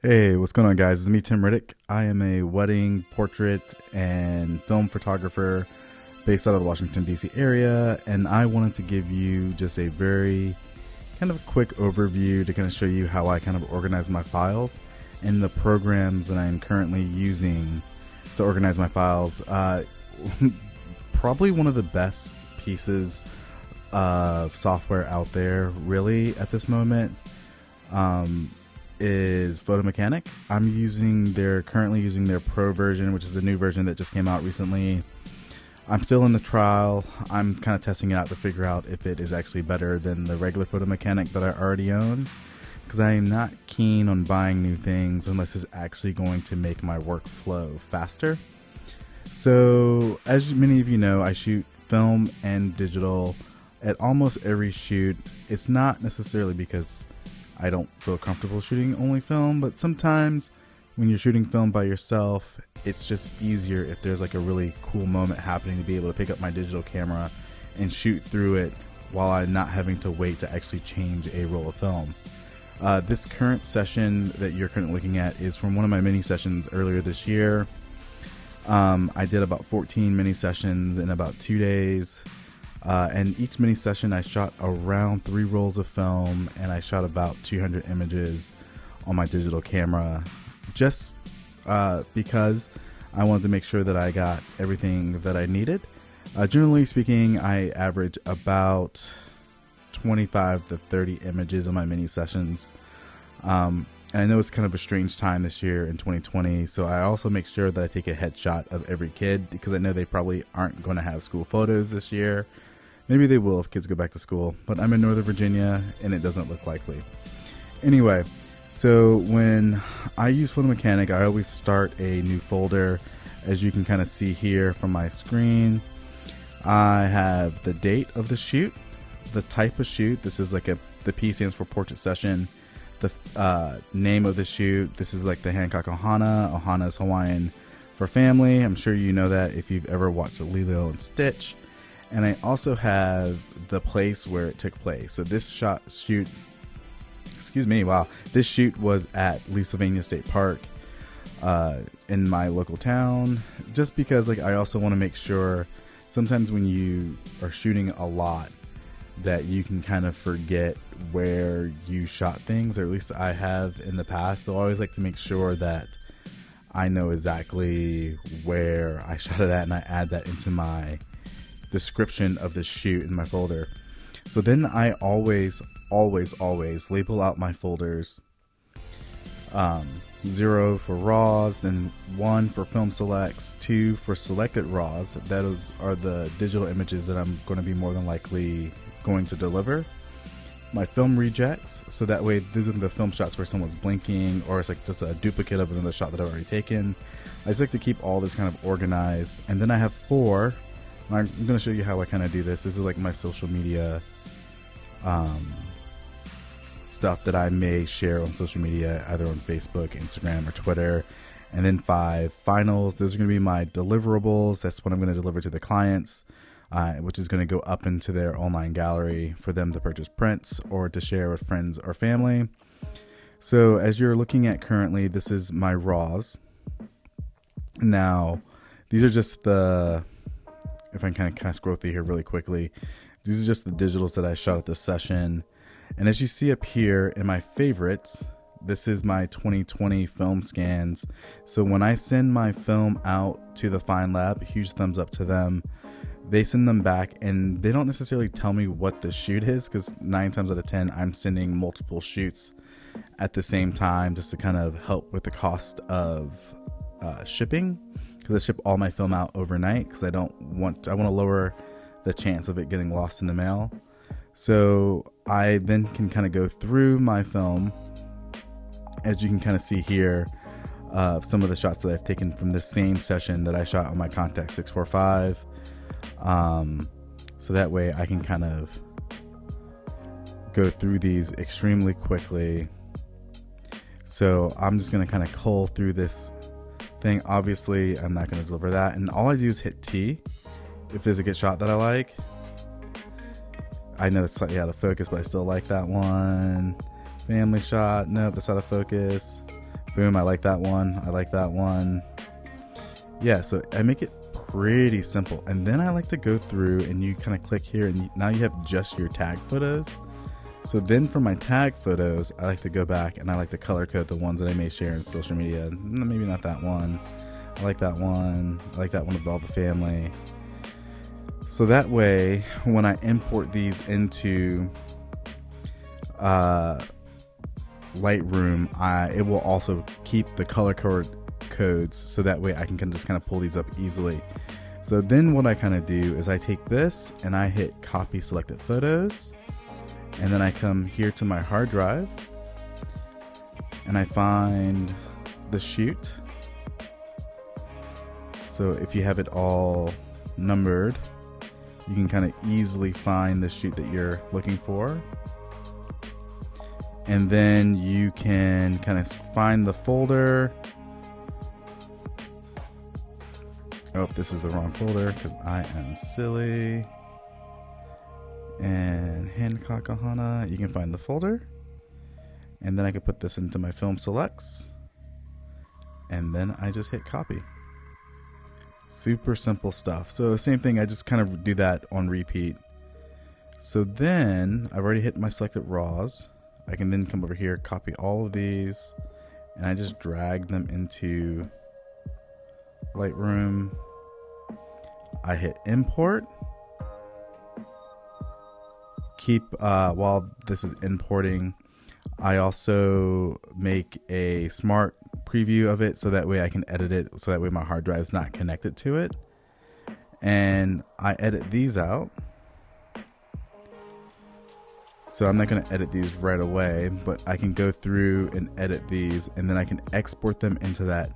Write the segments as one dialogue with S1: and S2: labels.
S1: Hey, what's going on, guys? It's me, Tim Riddick. I am a wedding, portrait, and film photographer based out of the Washington, D.C. area, and I wanted to give you just a very kind of quick overview to kind of show you how I kind of organize my files and the programs that I'm currently using to organize my files. Probably one of the best pieces of software out there, really, at this moment. Is Photo Mechanic. Currently using their Pro version, which is the new version that just came out recently. I'm still in the trial. I'm kind of testing it out to figure out if it is actually better than the regular Photo Mechanic that I already own, because I am not keen on buying new things unless it's actually going to make my workflow faster. So, as many of you know, I shoot film and digital at almost every shoot. It's not necessarily because I don't feel comfortable shooting only film, but sometimes when you're shooting film by yourself, it's just easier if there's like a really cool moment happening to be able to pick up my digital camera and shoot through it while I'm not having to wait to actually change a roll of film. This current session that you're currently looking at is from one of my mini sessions earlier this year. I did about 14 mini sessions in about 2 days. And each mini session I shot around 3 rolls of film, and I shot about 200 images on my digital camera, just because I wanted to make sure that I got everything that I needed. Generally speaking, I average about 25 to 30 images on my mini sessions. And I know it's kind of a strange time this year in 2020, so I also make sure that I take a headshot of every kid, because I know they probably aren't going to have school photos this year. Maybe they will if kids go back to school, but I'm in Northern Virginia and it doesn't look likely. Anyway, so when I use Photo Mechanic, I always start a new folder. As you can kind of see here from my screen, I have the date of the shoot, the type of shoot. This is the P stands for portrait session. The name of the shoot. This is like the Hancock Ohana. Ohana is Hawaiian for family. I'm sure you know that if you've ever watched Lilo and Stitch. And I also have the place where it took place. So this shoot was at Leesylvania State Park in my local town. Just because I also want to make sure sometimes when you are shooting a lot that you can kind of forget where you shot things, or at least I have in the past. So I always like to make sure that I know exactly where I shot it at, and I add that into my description of the shoot in my folder. So then I always label out my folders. 0 for raws, then 1 for film selects, 2 for selected raws. Those are the digital images that I'm going to be more than likely going to deliver. My film rejects, so that way these are the film shots where someone's blinking, or it's like just a duplicate of another shot that I've already taken. I just like to keep all this kind of organized. And then I have 4. I'm going to show you how I kind of do this. This is like my social media stuff that I may share on social media, either on Facebook, Instagram, or Twitter. And then 5 finals. Those are going to be my deliverables. That's what I'm going to deliver to the clients, which is going to go up into their online gallery for them to purchase prints or to share with friends or family. So as you're looking at currently, this is my raws. Now, these are just if I can kind of scroll through here really quickly, these are just the digitals that I shot at this session. And as you see up here in my favorites, this is my 2020 film scans. So when I send my film out to the FindLab, huge thumbs up to them, they send them back and they don't necessarily tell me what the shoot is, because 9 times out of 10, I'm sending multiple shoots at the same time just to kind of help with the cost of shipping. Because I ship all my film out overnight, because I want to lower the chance of it getting lost in the mail. So I then can kind of go through my film, as you can kind of see here, some of the shots that I've taken from this same session that I shot on my Contax 645. So that way I can kind of go through these extremely quickly. So I'm just going to kind of cull through this thing. Obviously I'm not going to deliver that, and all I do is hit T if there's a good shot that I like. I know it's slightly out of focus, but I still like that one. Family shot, nope, that's out of focus. Boom, I like that one. I like that one. Yeah, so I make it pretty simple. And then I like to go through and you kind of click here and now you have just your tag photos. So then for my tag photos, I like to go back and I like to color code the ones that I may share in social media. Maybe not that one. I like that one. I like that one with all the family. So that way, when I import these into Lightroom, it will also keep the color codes, so that way I can just kind of pull these up easily. So then what I kind of do is I take this and I hit copy selected photos, and then I come here to my hard drive and I find the shoot. So if you have it all numbered, you can kind of easily find the shoot that you're looking for. And then you can kind of find the folder. Oh, this is the wrong folder because I am silly. And Hancock Ohana, you can find the folder. And then I can put this into my film selects. And then I just hit copy. Super simple stuff. So the same thing, I just kind of do that on repeat. So then I've already hit my selected raws. I can then come over here, copy all of these, and I just drag them into Lightroom. I hit import. While this is importing, I also make a smart preview of it so that way I can edit it, so that way my hard drive is not connected to it. And I edit these out. So I'm not going to edit these right away, but I can go through and edit these, and then I can export them into that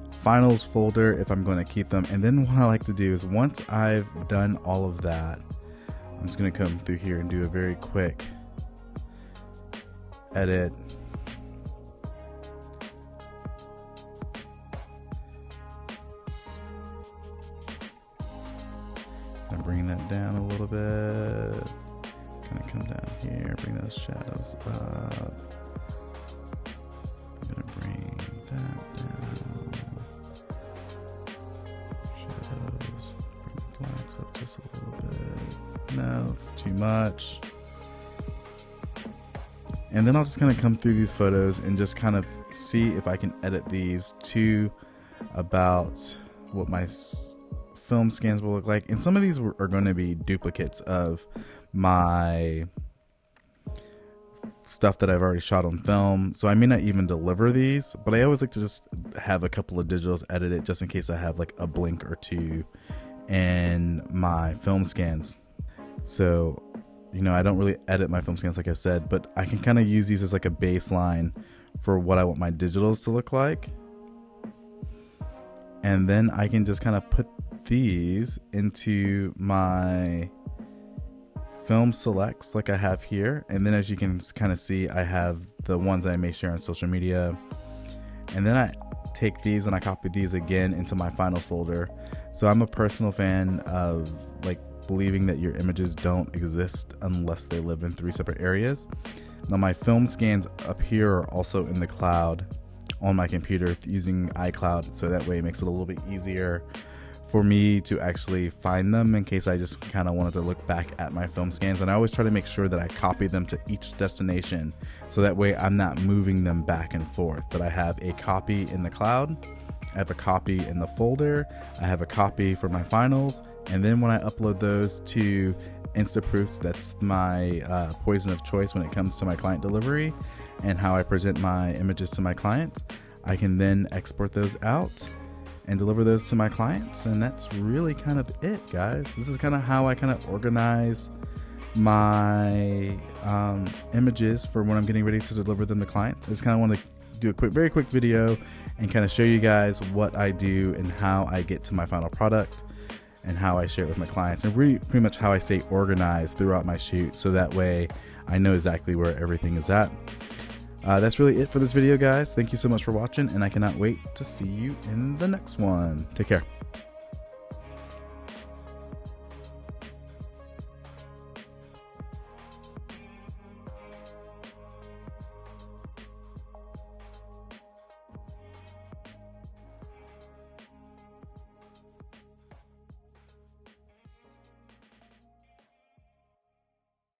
S1: finals folder if I'm going to keep them. And then what I like to do is once I've done all of that, I'm just going to come through here and do a very quick edit. I'm bring that down a little bit. Kind of come down here, bring those shadows up. I'm gonna bring that down. Shadows, bring the blacks up just a little bit. No, it's too much. And then I'll just kind of come through these photos and just kind of see if I can edit these to about what my film scans will look like. And some of these are going to be duplicates of my stuff that I've already shot on film, so I may not even deliver these, but I always like to just have a couple of digitals edited just in case I have like a blink or two in my film scans. So, you know, I don't really edit my film scans like I said, but I can kind of use these as like a baseline for what I want my digitals to look like. And then I can just kind of put these into my film selects like I have here. And then as you can kind of see, I have the ones that I may share on social media. And then I take these and I copy these again into my finals folder. So I'm a personal fan of like believing that your images don't exist unless they live in 3 separate areas. Now my film scans up here are also in the cloud on my computer using iCloud, so that way it makes it a little bit easier for me to actually find them in case I just kind of wanted to look back at my film scans. And I always try to make sure that I copy them to each destination, so that way I'm not moving them back and forth, that I have a copy in the cloud, I have a copy in the folder, I have a copy for my finals, and then when I upload those to Instaproofs, that's my poison of choice when it comes to my client delivery and how I present my images to my clients, I can then export those out and deliver those to my clients. And that's really kind of it, guys. This is kind of how I kind of organize my images for when I'm getting ready to deliver them to clients. I just kind of want to do a very quick video and kind of show you guys what I do and how I get to my final product and how I share it with my clients, and pretty much how I stay organized throughout my shoot, so that way I know exactly where everything is at. That's really it for this video, guys. Thank you so much for watching, and I cannot wait to see you in the next one. Take care.